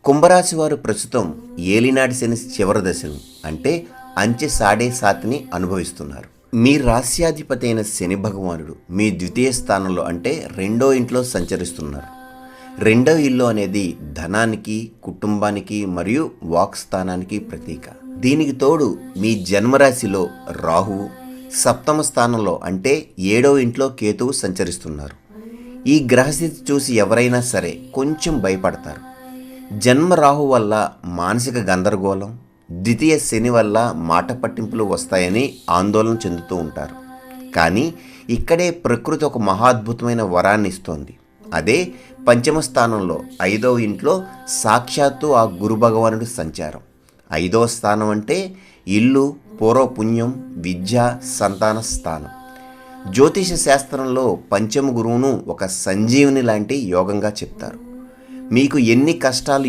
కుంభరాశి వారు ప్రస్తుతం ఏలినాటి శని చివరి దశను అంటే అంచె సాడే సాతిని అనుభవిస్తున్నారు. మీ రాశ్యాధిపతి అయిన శని భగవానుడు మీ ద్వితీయ స్థానంలో అంటే రెండో ఇంట్లో సంచరిస్తున్నారు. రెండో ఇల్లు అనేది ధనానికి, కుటుంబానికి మరియు వాక్ స్థానానికి ప్రతీక. దీనికి తోడు మీ జన్మరాశిలో రాహువు, సప్తమ స్థానంలో అంటే ఏడో ఇంట్లో కేతువు సంచరిస్తున్నారు. ఈ గ్రహస్థితి చూసి ఎవరైనా సరే కొంచెం భయపడతారు. జన్మ రాహు వల్ల మానసిక గందరగోళం, ద్వితీయ శని వల్ల మాట పట్టింపులు వస్తాయని ఆందోళన చెందుతూ ఉంటారు. కానీ ఇక్కడే ప్రకృతి ఒక మహాద్భుతమైన వరాన్ని ఇస్తోంది. అదే పంచమ స్థానంలో ఐదవ ఇంట్లో సాక్షాత్తు ఆ గురు భగవానుడి సంచారం. ఐదవ స్థానం అంటే ఇల్లు, పూర్వపుణ్యం, విద్య, సంతాన స్థానం. జ్యోతిష శాస్త్రంలో పంచమ గురువును ఒక సంజీవని లాంటి యోగంగా చెప్తారు. మీకు ఎన్ని కష్టాలు